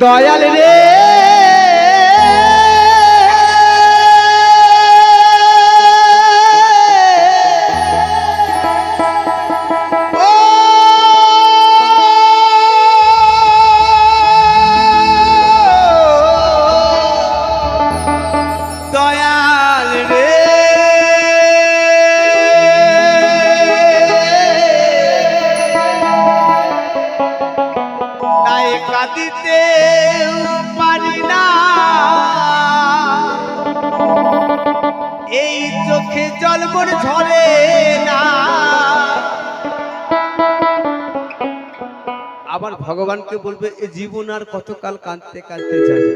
দয়াল রে কাঁদিতে পারি না, এই চোখে জল মোর ঝরে না। আবার ভগবানকে বলবে এই জীবন আর কতকাল কাঁদতে কাঁদতে যায়,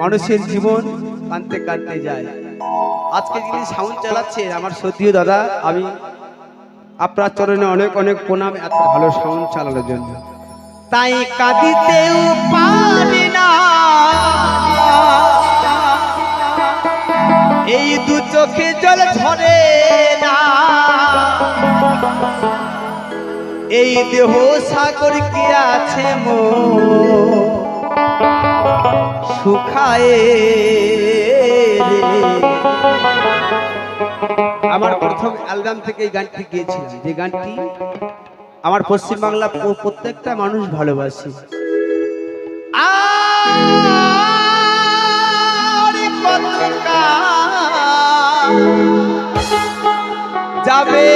মানুষের জীবন কাঁদতে কাঁদতে যায়। আজকে যিনি সাউন্ড চালাচ্ছে আমার সত্যিও দাদা, আমি আপনার চরণে অনেক অনেক প্রণাম এত ভালো সাউন্ড চালানোর জন্য। তাই কাঁদিতেও পারি না, এই দু চোখে জল ঝরে না, এই দেহ সাগর কি আছে মো শুকায়ে রে। আমার প্রথম অ্যালবাম থেকে এই গানটি গিয়েছিলাম, যে গানটি আমার পশ্চিমবাংলা প্রত্যেকটা মানুষ ভালোবাসে। যাবে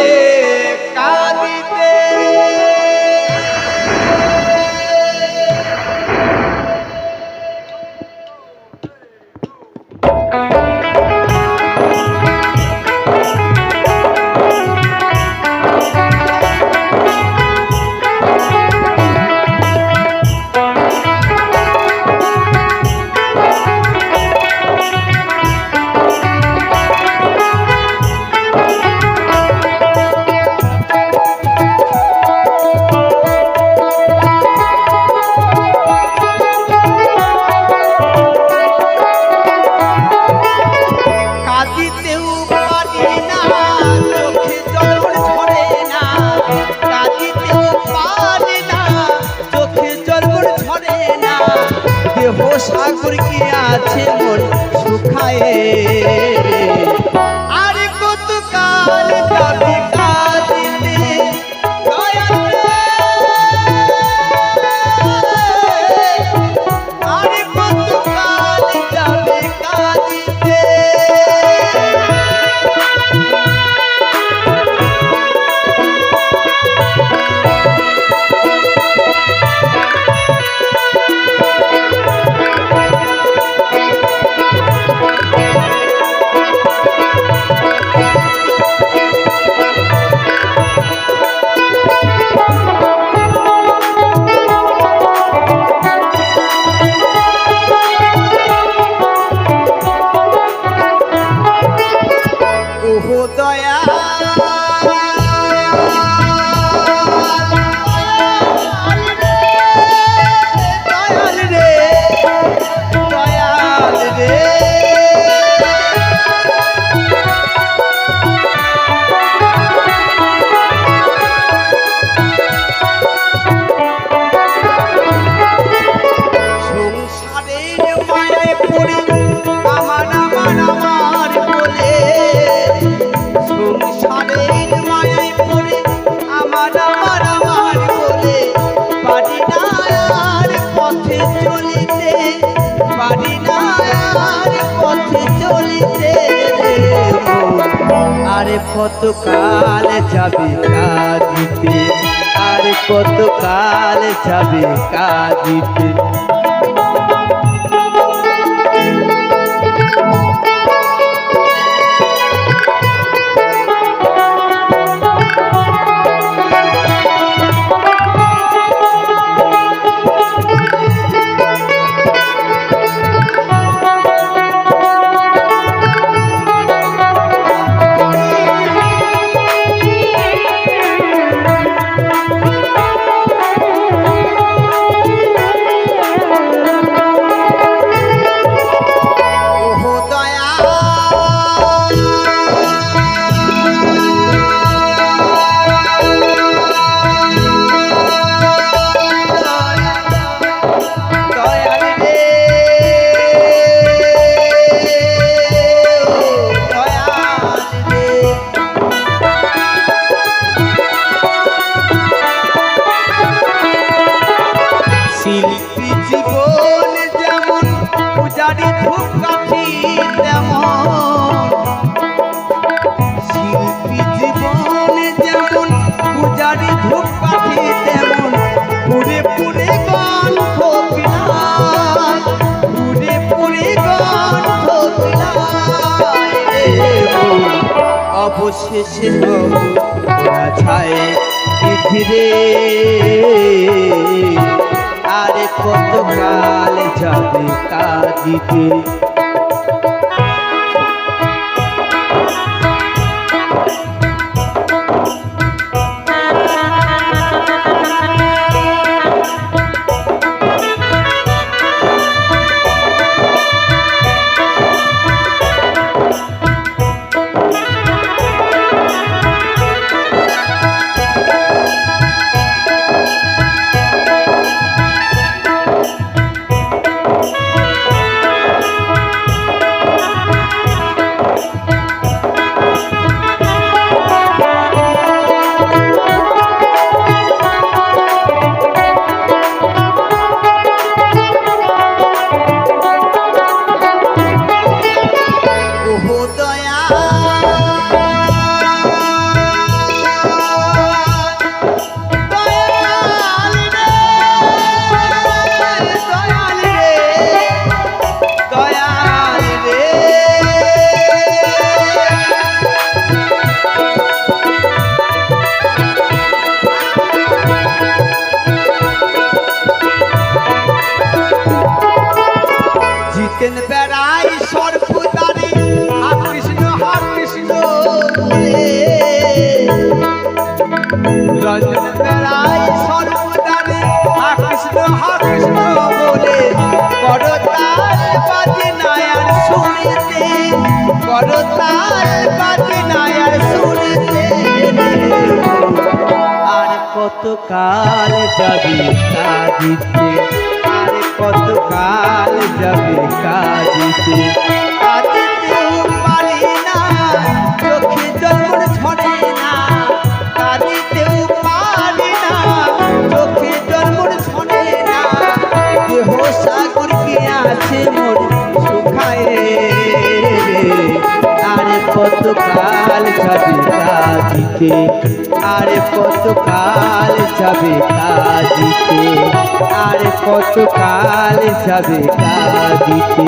কাঁদিতে সাগর কি আছে মন শুকায়ে রে। আর কত কাল যাবে কাঁদিতে দয়াল রে, আর কত কাল যাবে কাঁদিতে। কত কাল যাবে কাঁদিতে, আর কত কাল যাবে কাঁদিতে। অবশেষে হব ওরা ছায় ধীরে আরে কত কাল যাবে কাঁদিতে কত কাল যাবে কাঁদিতে আরে কত কাল যাবে কাঁদিতে কাঁদিতেও পারি না চোখে জল ঝরে না কাঁদিতেও পারি না চোখে জল ঝরে না দেহ সাগর কি আছে মোর শুকায় আরে কত কাল যাবে কাঁদিতে আরে কত কাল যাবে কাঁদিতে আরে কত কাল যাবে কাঁদিতে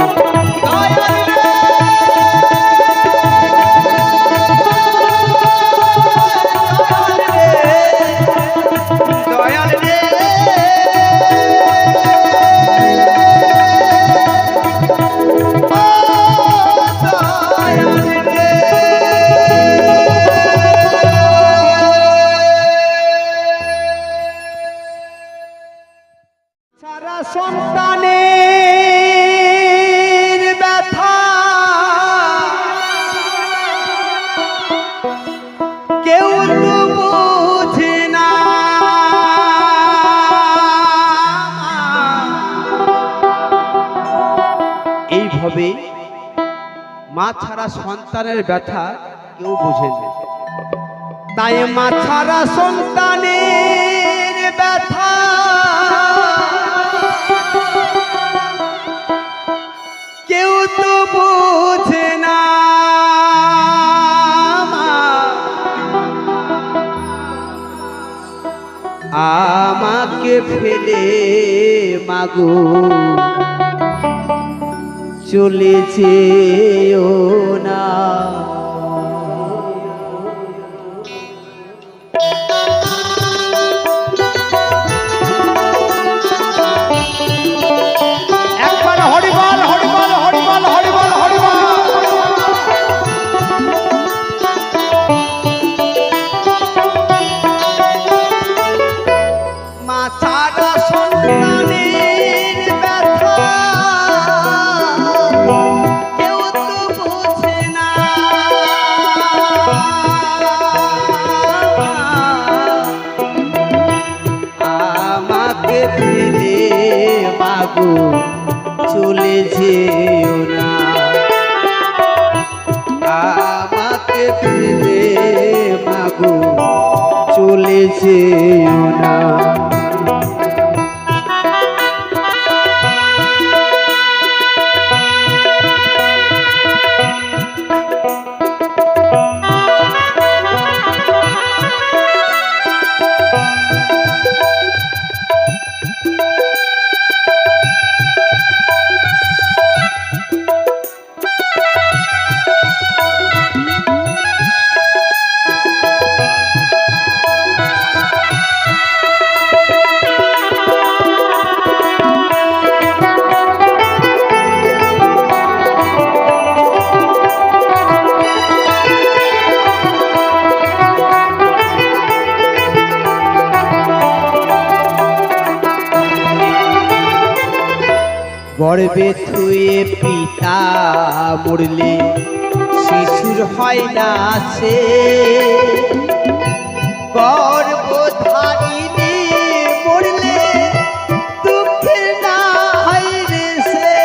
সন্তানের ব্যথা কেউ তো বোঝে না এইভাবে মা ছাড়া সন্তানের ব্যথা কেউ বোঝে না তাই মা ছাড়া সন্তানের ব্যথা কেউ তো বোঝে না আমাকে ফেলে মাগো চলে যেও না চলে যেও না আমাকে ফেলে মাগো চলে যেও না গর্বে থুয়ে পিতা মরলে শিশুর হয় না সে, গর্ভধারিণী মরলে দুঃখের নাই রে সে।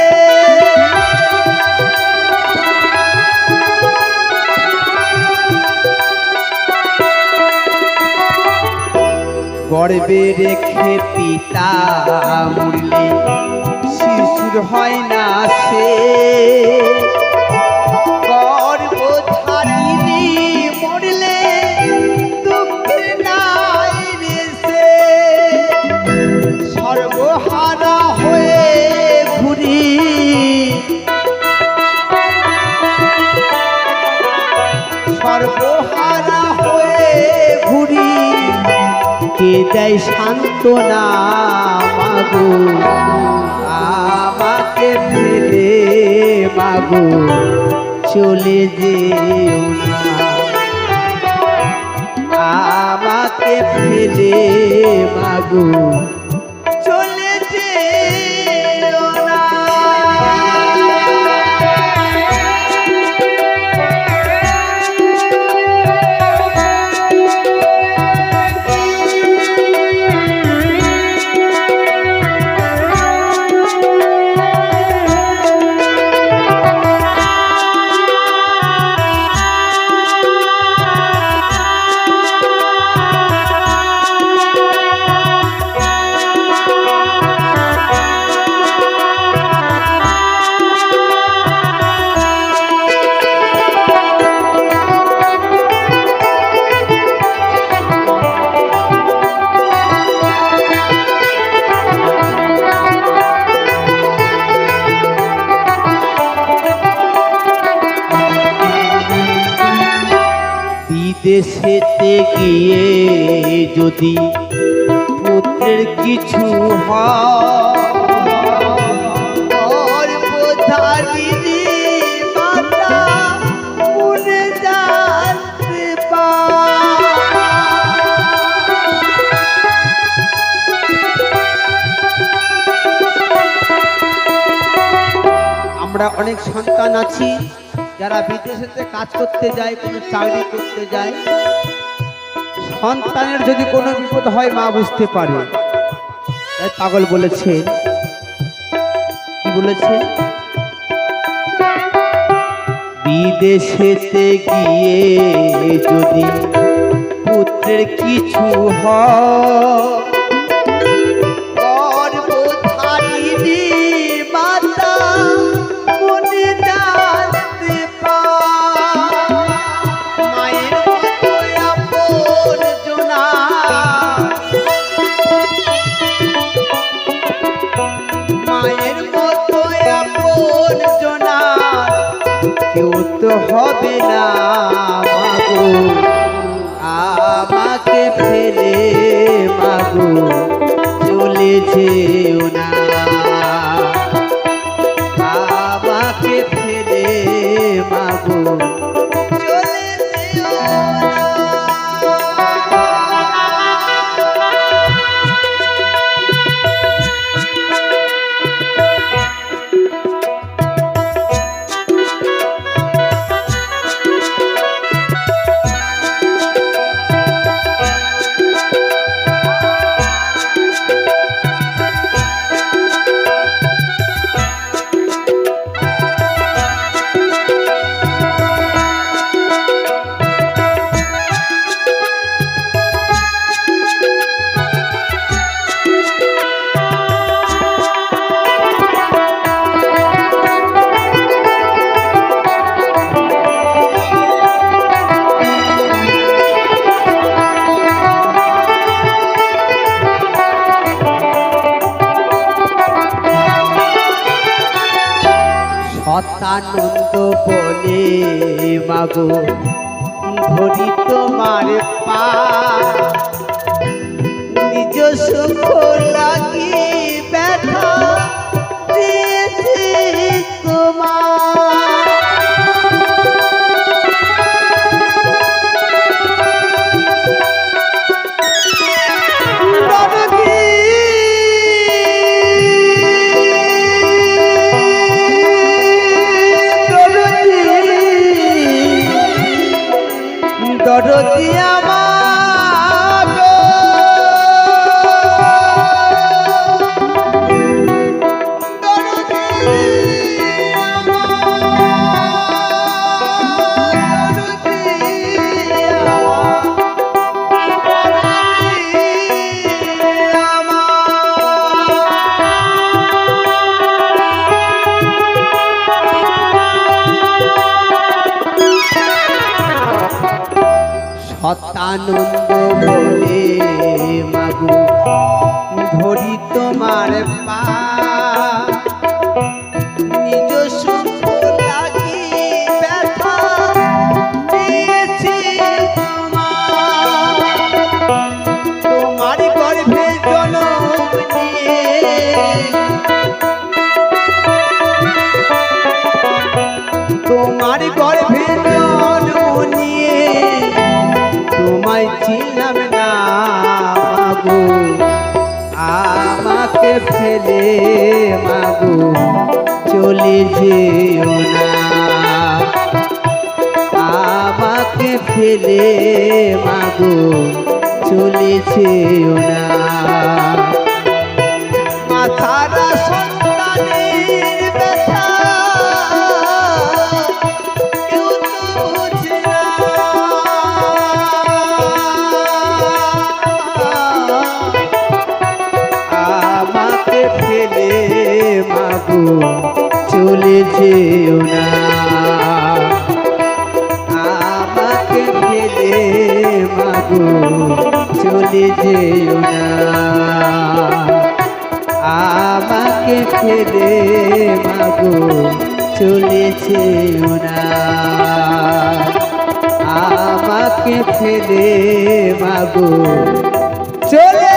গর্বে রেখে পিতা মরলে শিশুর হয় না সে, গর্ভধারিণী মরলে দুঃখের নাই রে সে। সর্বহারা হয়ে ঘুরি সর্বহারা হয়ে ঘুরি, কে দেয় সান্ত্বনা মাগো আমাকে ফেলে মাগো চলে যেও না, আমাকে ফেলে মাগো চলে যেও না। বিদেশেতে গিয়ে যদি পুত্রের কিছু গর্ভধারিণী মাতা মরে জানতে আমরা অনেক সন্তান আছি যারা বিদেশেতে কাজ করতে যায়, কোনো চাকরি করতে যায়, সন্তানের যদি কোনো বিপদ হয় মা বুঝতে পারে। তাই পাগল বলেছে, কি বলেছে, বিদেশেতে গিয়ে যদি পুত্রের কিছু হয়, গর্ভধারিণী মাতা মনে জানতে মায়ের মতো আপন জনা, মায়ের মতো আপন জনা কেউ তো হবে না মাগো আমাকে ফেলে মাগো চলে যেও না, আমাকে ফেলে মাগো চলে যেও না। শতানন্দ বলে মাগো ধরি তোমার পা, নিজ সুখ লাগি ব্যথা দিয়েছি তোমার। আনন্দ বলে মাগো ধরি তোমার পা নিজ সুখ লাগি ব্যথা দিয়েছি তোমার গর্ভে জনম নিয়ে তোমার গর্ভে জন্ম নিয়ে তোমায় চিনলাম না মাগো আমাকে ফেলে মাগো চলে যেও না আমাকে ফেলে মাগো চলে যেও না মাথারা সন্তানের ব্যথা কেউ তো বোঝে না আমাকে ফেলে মাগো চলে যেও না আমাকে ফেলে মাগো চলে যেও না আমাকে ফেলে মাগো চলে যেও না আমাকে ফেলে মাগো চলে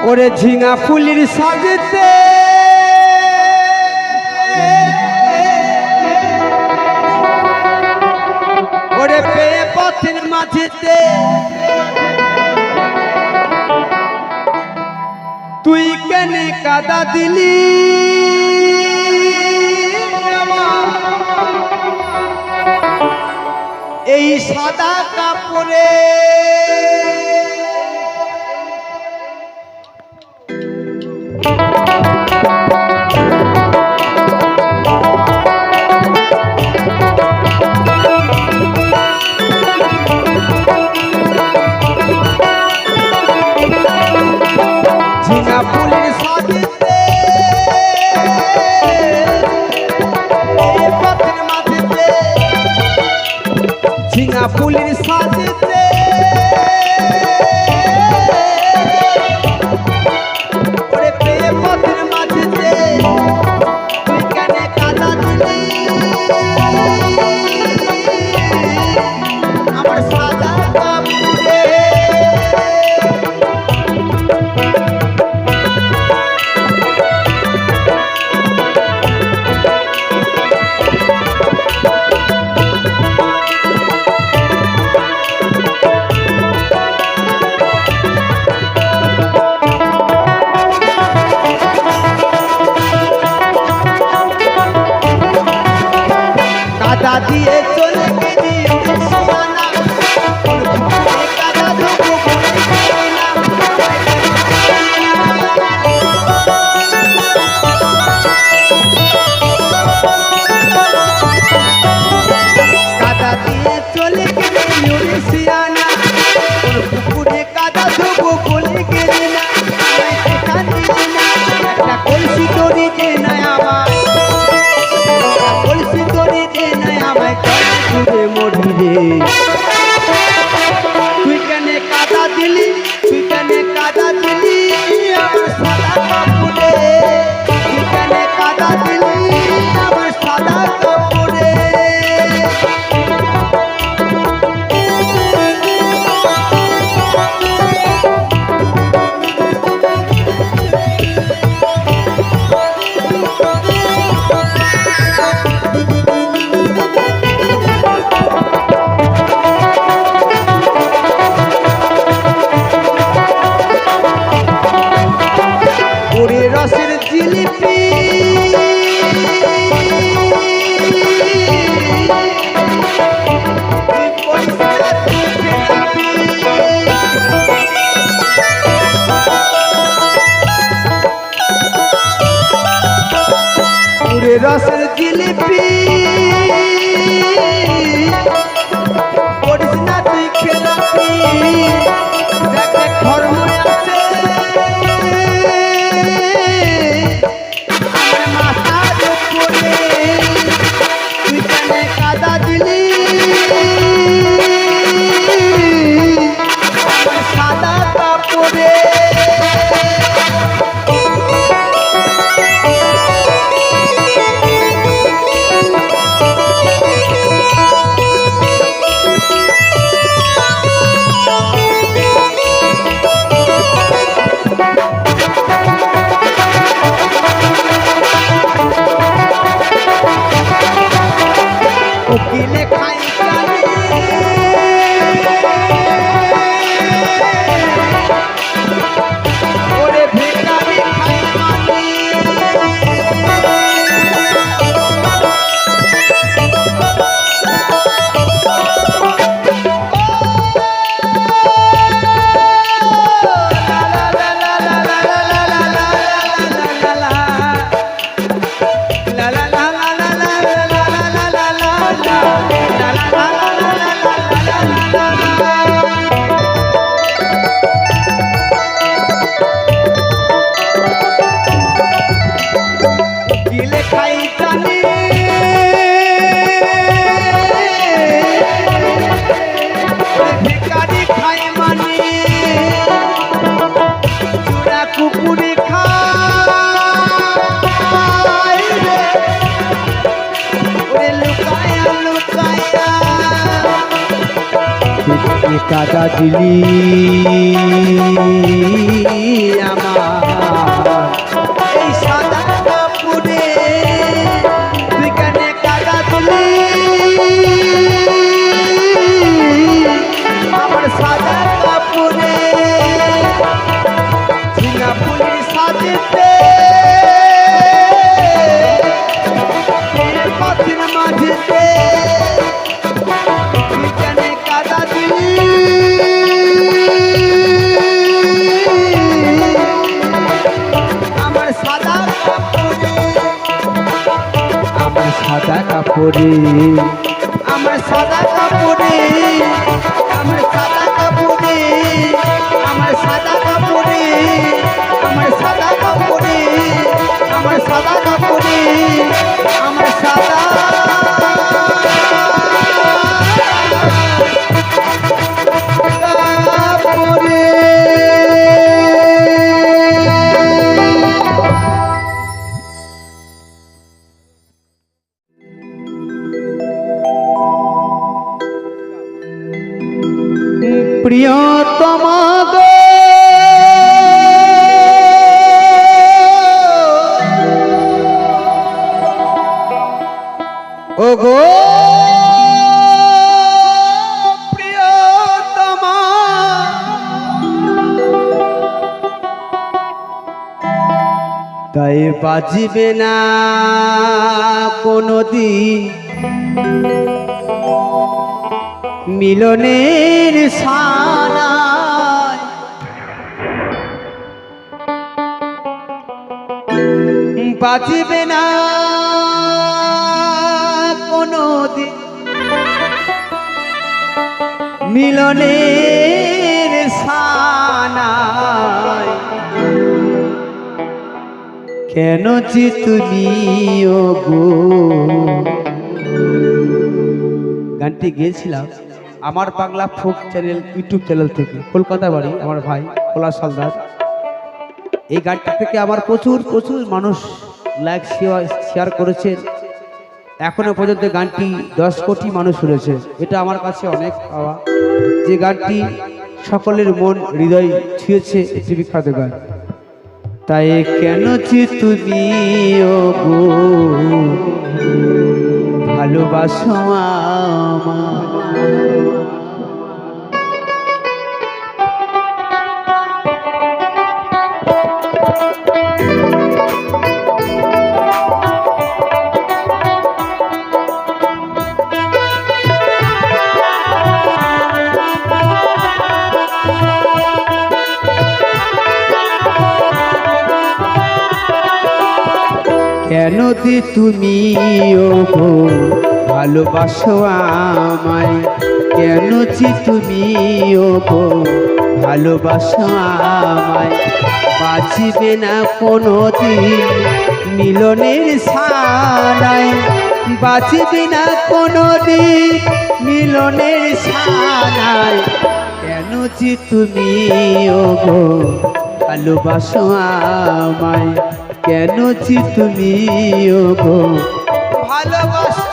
ওরে ঝিঙা ফুলের সাজেতে ওরে পেয়ে পথের মাঝেতে তুই কেনে কাদা দিলি এই সাদা কাপড়ে ঝিঙা ফুলের সাজেতে পথের মাঝেতে ঝিঙা ফুলের সাজেতে ওরে পেয়ে পথের মাঝেতে তুই কেনে কাদা দিলি আমার সাদা কাপড়ে কাদা দিয়ে চলে গেলি সোনা কাদা ধোবো না কাদা দিয়ে চলে গেলি সিয়ানা পুকুরে কাদা ধোবো বলে গেলি না একটা কলসি তরি যে নাই আমার কলসি তরি যে নাই আমায় ঘুরে মরি রে তুই কেনে কাদা দিলি তুই কেনে কাদা দিলি আমার সাদা কাপড়ে তুই কেনে কাদা দিলি আমার সাদা কাপড়ে ওরে রসের জিলিপি ওরে রসের জিলিপি করিস না তুই খেলাপি ধর্ম আছে আমার মাথার উপরে, তুই কেন কাদা দিলি আমার সাদা কাপড়ে। উকিলে খাই জানি ওরে ভিখারি খাই মানি, কাদা দিলি আমার এই সাদা কাপড়ে, তুই কেন কাদা দিলি আমার সাদা কাপড়ে। ঝিঙা ফুলের সাজেতে পথের মাঝেতে তুই কেন কাদা দিলি আমার সাদা কাপড়ে, আমার সাদা কাপড়ে, আমার সাদা কাপড়ে, আমার সাদা কাপড়ে, আমার সাদা কাপড়ে, আমার সাদা কাপড়ে, আমার সাদা কাপড়ে, আমার সাদা প্রিয়তমা গো ও গো প্রিয়তমা, তাই বাজিবে না কোনদিন মিলনের সানায়, বাজিবে না কোনদিন মিলনের সানায়। কেন যে তুমি ও গো, গানটি গেয়েছিলাম আমার Bangla folk channel YouTube channel থেকে, কলকাতা বাড়ি আমার ভাই পলাশ হালদার। এই গানটা থেকে আমার প্রচুর প্রচুর মানুষ লাইক শেয়ার করেছেন। এখনো পর্যন্ত গানটি 10 কোটি মানুষ শুনেছে, এটা আমার কাছে অনেক পাওয়া। যে গানটি সকলের মন হৃদয় ছুঁয়েছে, এটি বিখ্যাত গান। তাই কেন যে তুমি ও গো ভালোবাসো আমায়, কেন যে তুমি ও গো ভালোবাসো আমায়, কেন যে তুমি ও গো ভালোবাসো আমায়, বাঁচিবে না কোনোদিন মিলনের ছানায়, বাঁচিবে না কোনোদিন মিলনের ছানায়। কেন যে তুমি ওগো ভালোবাসো আমায়, কেন যে তুমি ওগো ভালোবাসো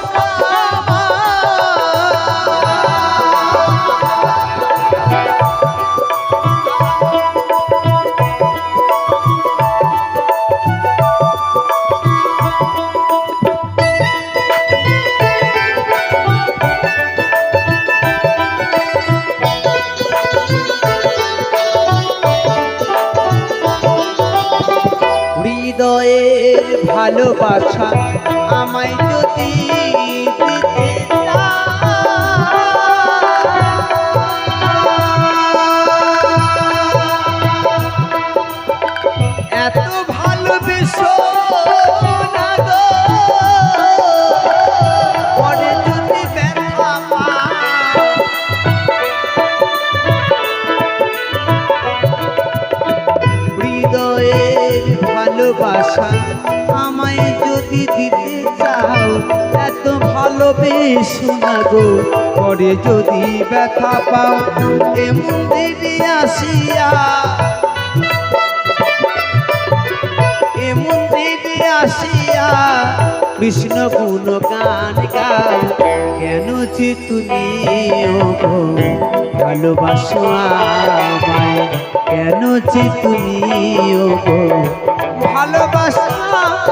হৃদয়ের ভালোবাসা আমায় যদি দিতে এত ভালোবেসো না গো, পরে যদি ব্যথা পাও, হৃদয়ের ভালোবাসা আমায় যদি দিতে চাও, এত ভালোবেসো না গো, পরে যদি ব্যথা পাও। এমন দিনে আসিয়া, এমন দিনে আসিয়া কৃষ্ণ গুণ গান গাও। কেন যে তুমি ওগো ভালোবাসো আমায়, কেন যে তুমি ওগো ভালোবাসো আমায়।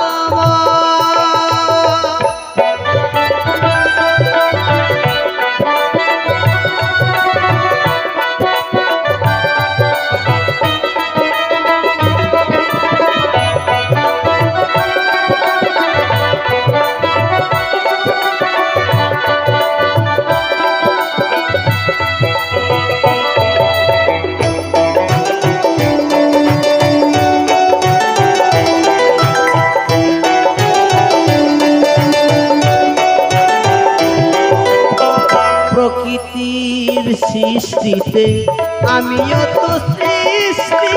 প্রকৃতির সৃষ্টিতে আমিও তো সৃষ্টি,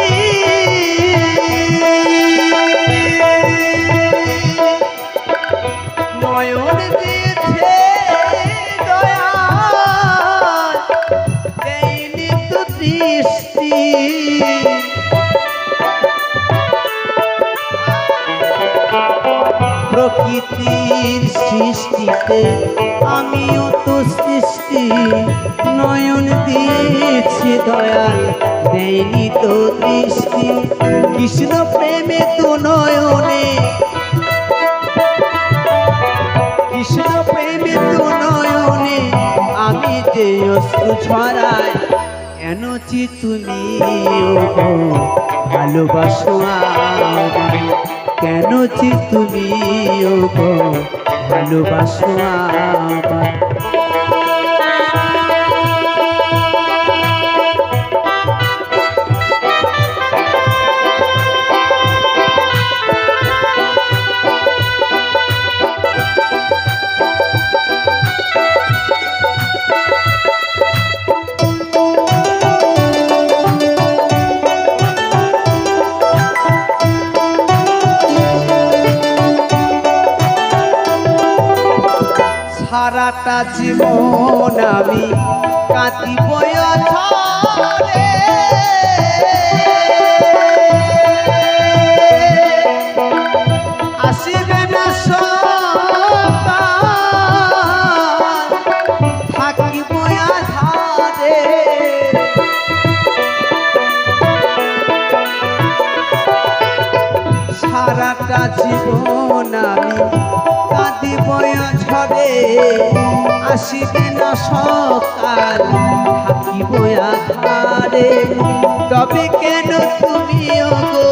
নয়ন দিয়েছে দয়াল, দেয়নি তো দৃষ্টি। প্রকৃতির সৃষ্টিতে আমিও তো সৃষ্টি, নয়ন দিয়েছে দয়াল, দেয়নি তো দৃষ্টি। কৃষ্ণ প্রেমে তো নয়নে, কৃষ্ণ প্রেমে তো নয়নে আমি যে অশ্রু ছড়াই। কেন যে তুমি ওগো ভালোবাসো আমায়, কেন যে তুমি ওগো ভালোবাসো আমায়। সারাটা জীবন আমি কাঁদিব অঝরে, আসিবে না সকাল, থাকিব আধারে। সারাটা জীবন আমি কাঁদিব ঝরে, আসিবে না সকাল, থাকিব আধারে। তবে কেন তুমি ওগো,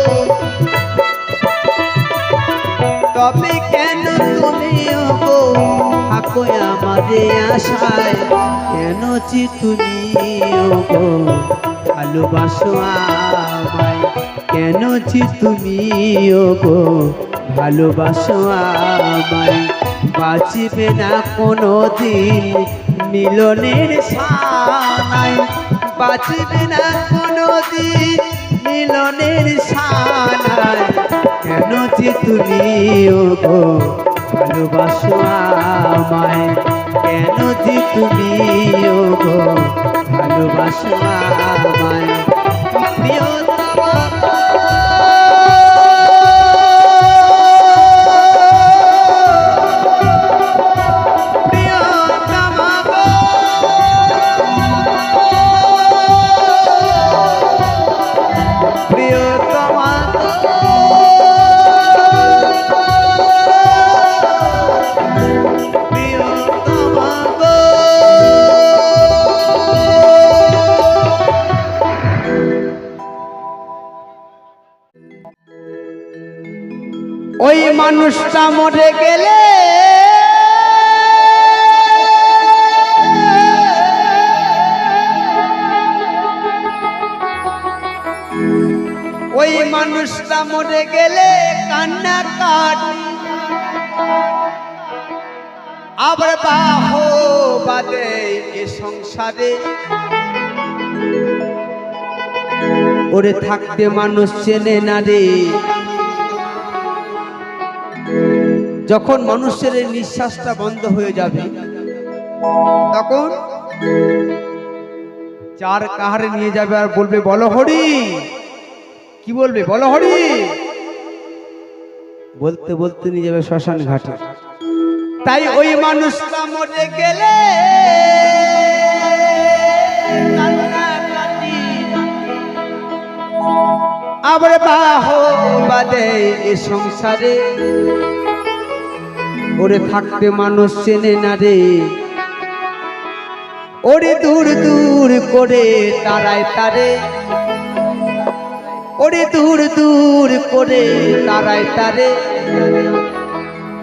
তবে কেন তুমি ওগো থাকো আমারে আশায়। কেন যে তুমি ওগো ভালোবাসো আমায়, কেন যে তুমি ওগো ভালোবাসো আমায়। বাঁচিবে না কোনো দিন মিলনের ছানায়, বাঁচিবে না কোনো চিরদিন মিলনের সানায় কেন যে তুমি ওগো ভালোবাসো আমায়, কেন যে তুমি ওগো ভালোবাসো আমায়। প্রিয়তমা ওই মানুষটা মরে গেলে ওই মানুষটা মরে গেলে কান্না কাটি আবার বাহ বাদে এ সংসারে ওরে থাকতে মানুষ চেনে না রে। যখন মানুষের নিঃশ্বাসটা বন্ধ হয়ে যাবে তখন চার কাহারে নিয়ে যাবে আর বলবে বলো হরি, কি বলবে বলো হরি, বলতে বলতে নিয়ে যাবে শ্মশান ঘাটে। তাই ওই মানুষটা মরে গেলে আবার বাহ বাদে এ সংসারে ওরে থাকতে মানুষ চেনে না রে। ওরে দূর দূর করে তারায় তারে, ওরে দূর দূর করে তারায় তারে,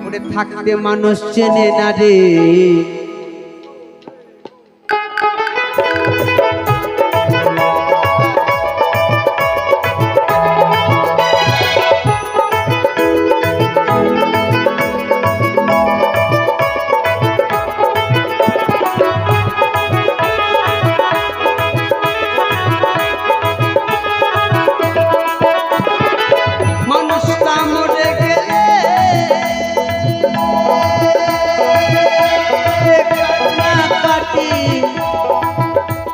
ওরে থাকতে মানুষ চেনে না রে।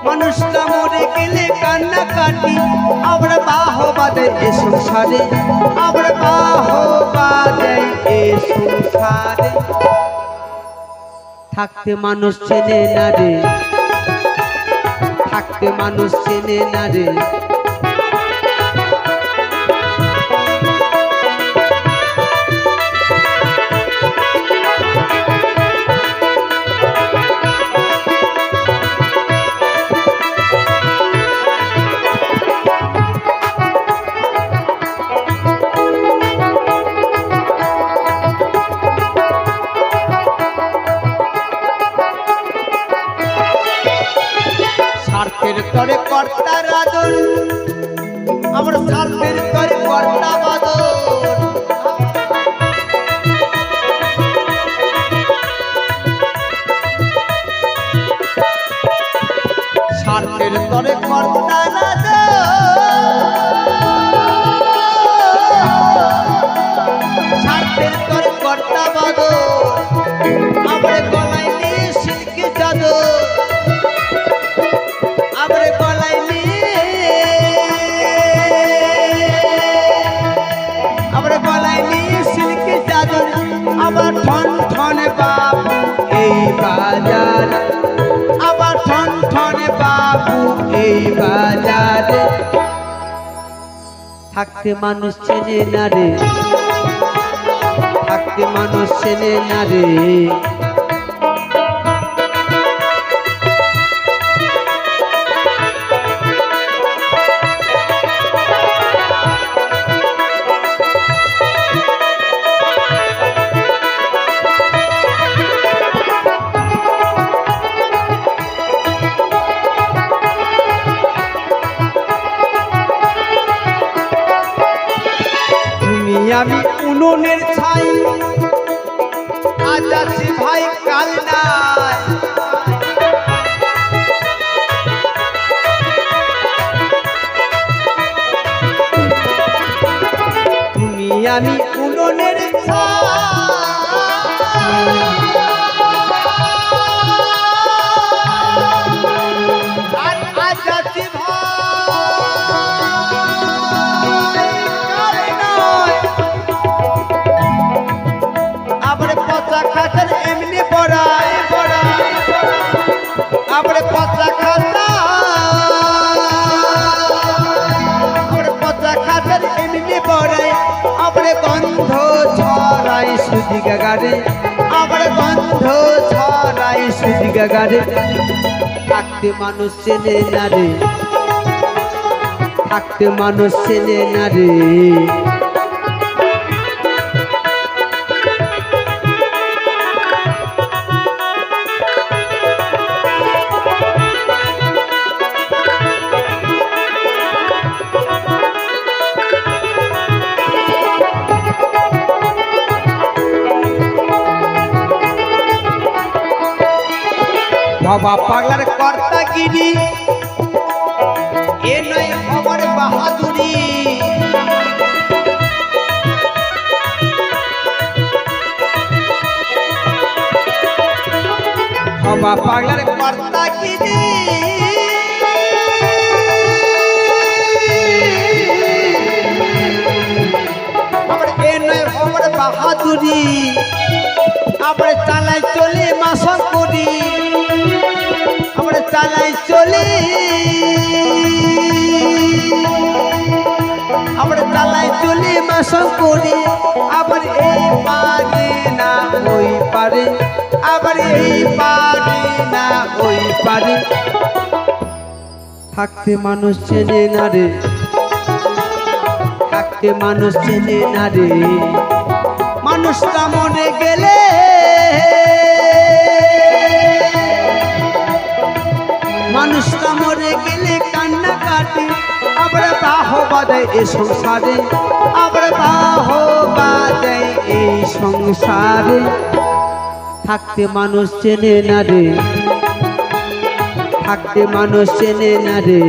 মানুষটা মরে গেলে কান্না কাটি আমরা বাহ বাদে এ সংসারে, আমরা বাহ বাদে এ সংসারে থাকতে মানুষ চেনে না রে, থাকতে মানুষ চেনে না রে। স্বার্থের তরে কর্তার আদর, আমার স্বার্থের তরে কর্তা বাদর। স্বার্থের তরে কর্তার আদর, স্বার্থের তরে কর্তা বাদর। আমার গলায় নিয়ে সিল্কি চাদর, আবার গলায় নিয়ে, আবার গলায় নিয়ে সিল্কি চাদর। আবার ঠন ঠন বাবু এই বাজার, আবার ঠন ঠন বাবু এই বাজারে থাকতে মানুষ চেনে না রে, থাকতে মানুষ চেনে না রে। আমি উনুনের ছাই আজ আছি ভাই কাল নাই, তুমি আমি উনুনের এমনি পড়ায় আপরে পচা খাতা এমনি পড়ায় আপরে গন্ধ ছড়াই সুজি গাগারে আপরে গন্ধ ছড়াই সুজি গাগারে থাকতে মানুষ চেনে না রে থাকতে মানুষ চেনে না রে বাবা পাগলার কর্তাগিরি এ নয় আমার বাহাদুরি বাবা পাগলার কর্তাগিরি এ নয় আমার বাহাদুরি আবার চালাই চলে মাসক করি আমরা চালাই চলে আমরা চালাই চলে মাসক করি আবার এই পারে না ওই পারে আবার এই পারে না ওই পারে থাকতে মানুষ চেনে না রে থাকতে মানুষ চেনে না রে মানুষটা মনে গেলে মানুষটা মরে গেলে কান্না কাটে আবার বাহবা দেয় এই সংসারে আবার বাহবা দেয় এই সংসারে থাকতে মানুষ চেনে না রে থাকতে মানুষ চেনে না রে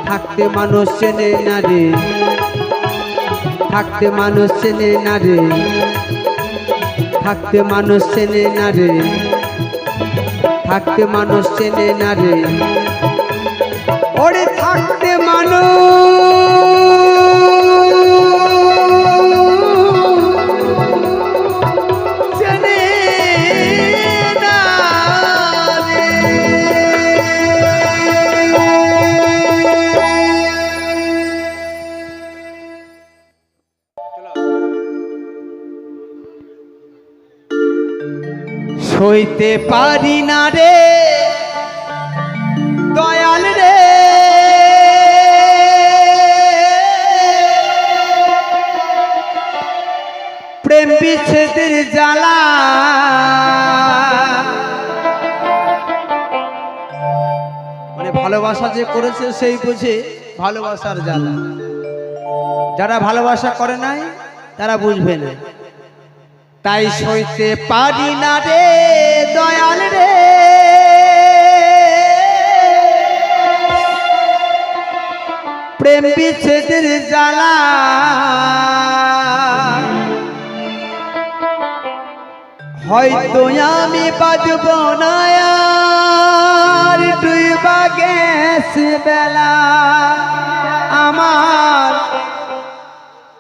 থাকতে মানুষ চেনে না রে থাকতে মানুষ চেনে না রে থাকতে মানুষ চেনে না রে থাকতে মানুষ চেনে না রে ওরে থাকতে মানুষ চেনে না রে সইতে পারি না রে দয়াল রে প্রেম বিচ্ছেদের জ্বালা মানে ভালোবাসা যে করেছে সেই বুঝে ভালোবাসার জ্বালা যারা ভালোবাসা করে নাই তারা বুঝবে না তাই সইতে পারি না রে দয়াল রে প্রেম বিচ্ছেদের জ্বালা হয়তো আমি বাজব না আর ডুইবা গেছে বেলা আমার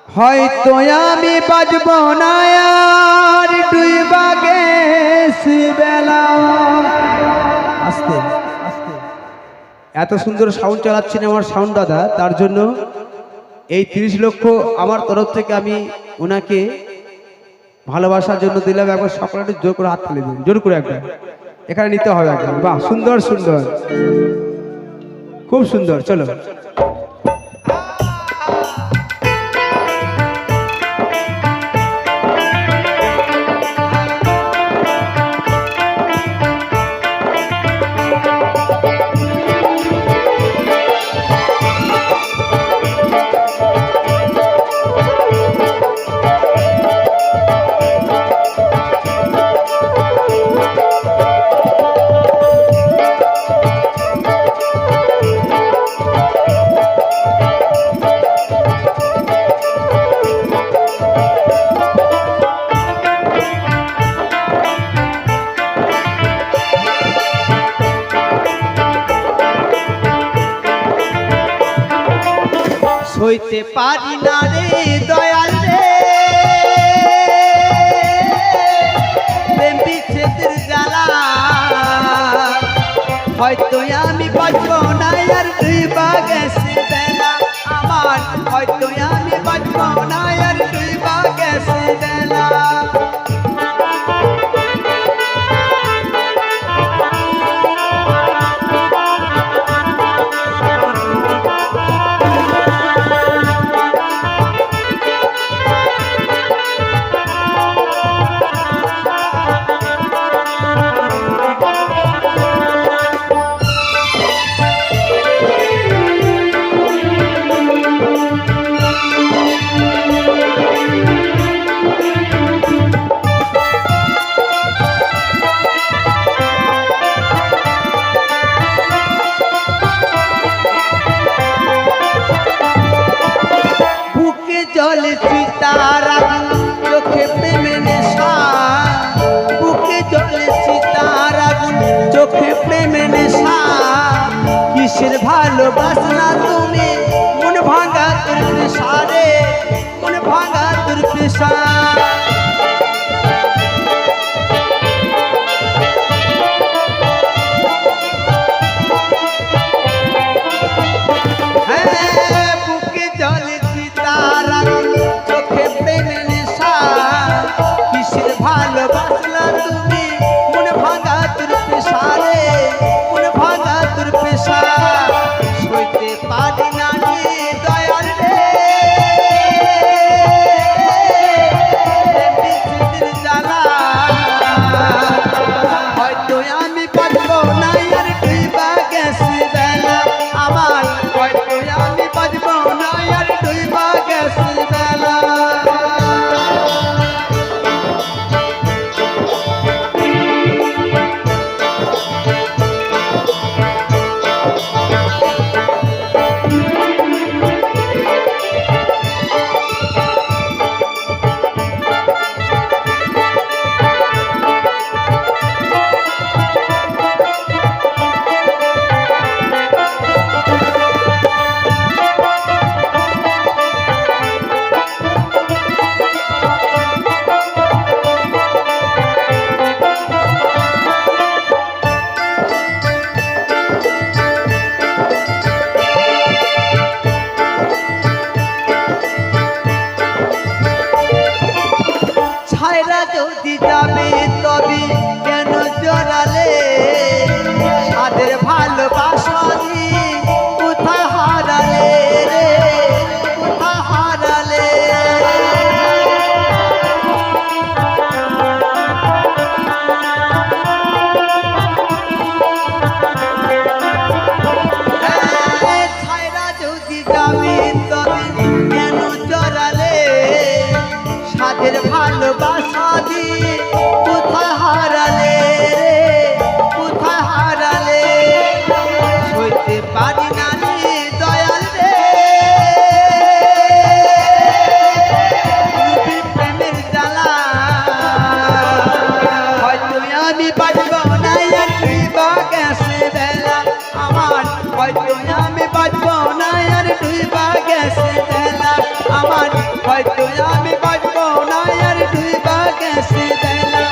হয়তো আমি বাজব না আর ডুইবা গেছে বেলা আস্তে আস্তে এত সুন্দর সাউন্ড চালাচ্ছেন আমার সাউন্ড দাদা তার জন্য এই 30 লক্ষ আমার তরফ থেকে আমি ওনাকে ভালোবাসার জন্য দিলাম একবার সকলে জোর করে হাত তুলে দিন জোর করে একবার এখানে নিতে হবে একবার বাহ সুন্দর সুন্দর খুব সুন্দর চলো সইতে পারি না রে দয়াল রে প্রেম বিচ্ছেদের জ্বালা হয়তো আমি বাঁচবো না আর তুই বাগেছে বেলা আমার হয়তো আমি বাঁচবো না আর তুই বাগেছে বেলা জল চিতার আগুন চোখে প্রেমে নেশা বুকে জল চিতার আগুন চোখে প্রেমে নেশা কিসের ভালোবাসনা তুমি মন ভাঙা তোর পেশা রে মন ভাঙা তোর পেশা যদি যাবে তবে কেন জড়ালে সাদের ভালোবাসা কোথায় হারালে রে কোথায় হারালে ছাইরা যদি যাবে তবে কেন জড়ালে সাদের ভালোবাসা কোথায় হারালে রে কোথায় হারালে সইতে পারি না রে দয়াল রে প্রেমের জ্বালা হয়তো আমি বাঁচব না আর তুই বাগেছে বেলা আমার হয়তো আমি বাঁচব না আর তুই বাগেছে বেলা আমার হয়তো আমি বাঁচব না আর তুই বাগেছে বেলা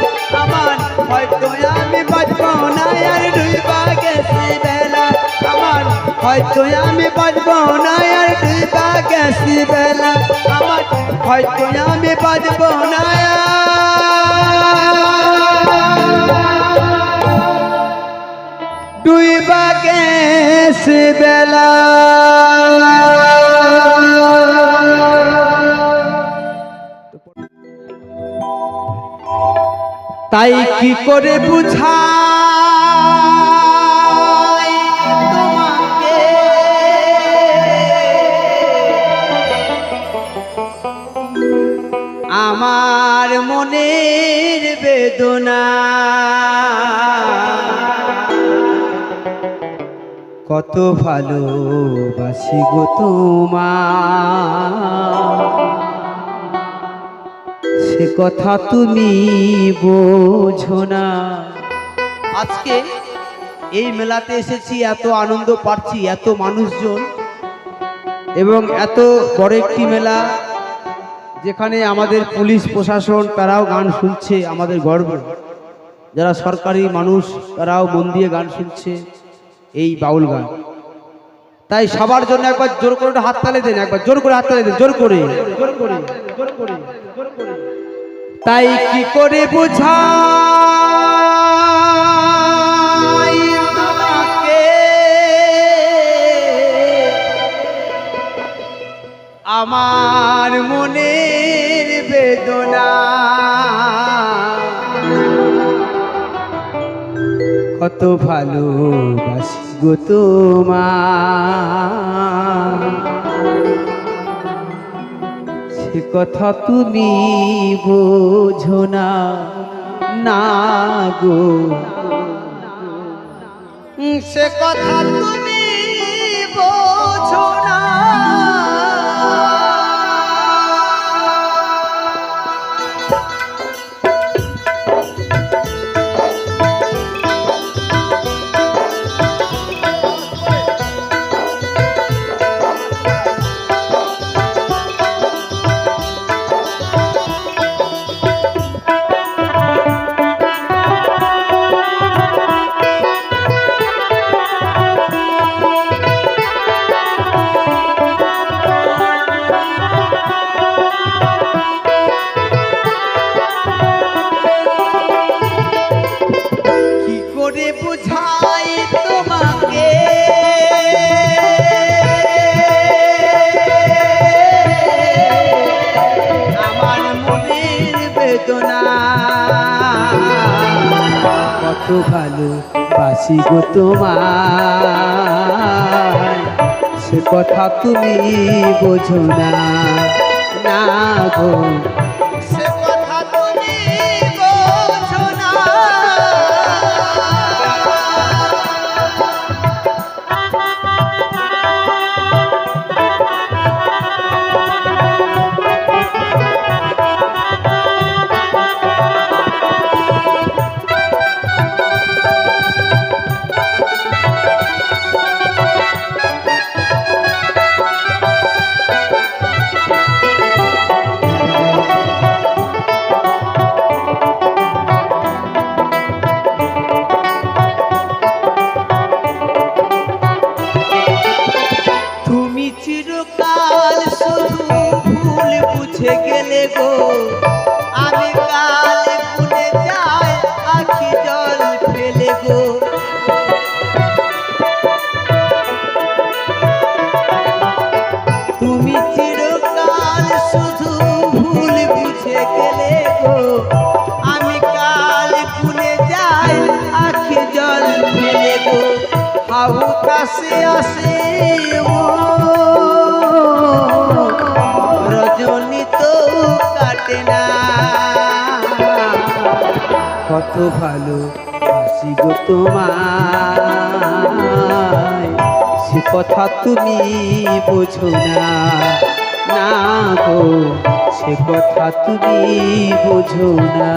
আমার হয়তো আমি বাঁচব না আর তুই বাগেছে বেলা আমার হয়তো আমি বাঁচব না আর তুই বাগেছে বেলা আমার হয়তো আমি বাঁচব না তুই বাগেছে বেলা তাই কি করে বুঝাই তোমাকে আমার মনের বেদনা কত ভালোবাসি গো তোমার সে কথা তুমি বোঝো না। আজকে এই মেলাতে এসেছি, এত আনন্দ পাচ্ছি, এত মানুষজন এবং এত বড় একটি মেলা, যেখানে আমাদের পুলিশ প্রশাসন তারাও গান শুনছে, আমাদের গর্ব। যারা সরকারি মানুষ তারাও মন দিয়ে গান শুনছে এই বাউল গান। তাই সবার জন্য একবার জোর করে হাত তালে দেন, একবার জোর করে হাত তালে দেন, জোর করে। তাই কি করে বুঝাই তোমাকে আমার মনের বেদনা, কত ভালোবাসি গো তোমার, সে কথা তুমি বোঝো না, না গো, সে কথা তুমি বোঝো না। কত ভালোবাসি গো তোমার, সে কথা তুমি বোঝো না, না গো, সে কথা তুমি বোঝো না। চিরকাল শুধু ভুল বুঝে গেলে গো, আমি কাল ভুলে যাই আখি জল ফেলে গো। তুমি চিরকাল শুধু ভুল বুঝে গেলে গো, আমি কাল ভুলে যাই আখি জল ফেলে গো। হাউ কাছে আসে রজনী তো কাটে না, কত ভালোবাসি গো তোমায়, সে কথা তুমি বোঝো না, না গো, সে কথা তুমি বোঝো না।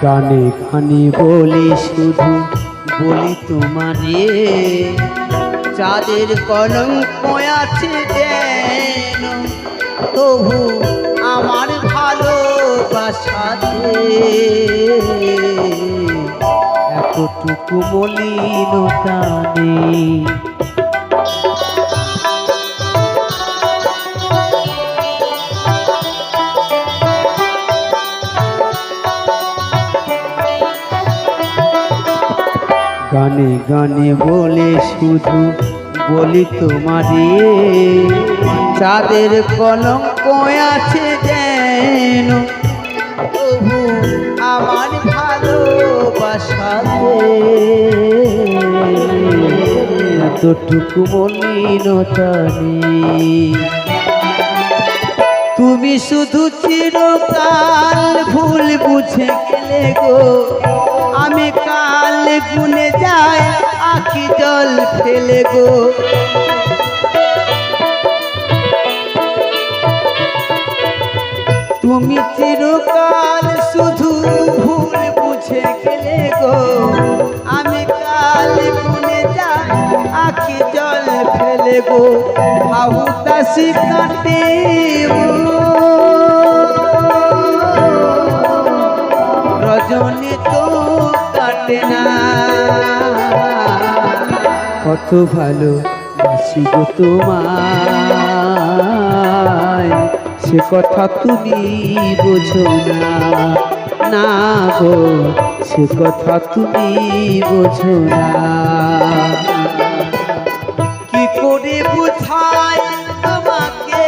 গানে গানে বলি শুধু বলি তোমারে, চাঁদের কলঙ্ক আছে যেন তবু আমার ভালোবাসাতে, এতটুকু মলিনতা নেই। গানে গানে বলে শুধু বলি তোমারে, চাঁদের কলঙ্ক আছে যেন তবু আমার ভালোবাসাতে এতটুকু মলিনতা নেই। তুমি শুধু চিরকাল ভুল বুঝে গেলে গো, আমি কাল গুনে যাই আখি জল ফেলে গো। তুমি চিরকাল শুধু ভুল বুঝে গেলে গো, আমি কাল গুনে যাই আখি জল ফেলে গো। হাউতাসি কাটে রজনী তো কাটে না, কত ভালো বাসি গো তোমায়, সে কথা তুমি বোঝো না, না গো সে কথা তুমি বোঝো না। কি করে বুঝাই তোমাকে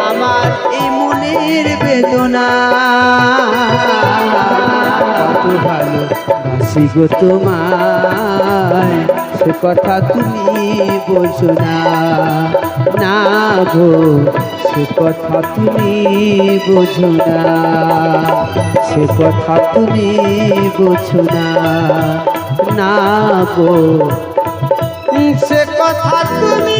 আমার এই মনের বেদনা, কত ভালো বাসি গো তোমায়, সে কথা তুমি বোঝো না, না গো সে কথা তুমি বোঝো না, সে কথা তুমি বোঝো না, না গো সে কথা তুমি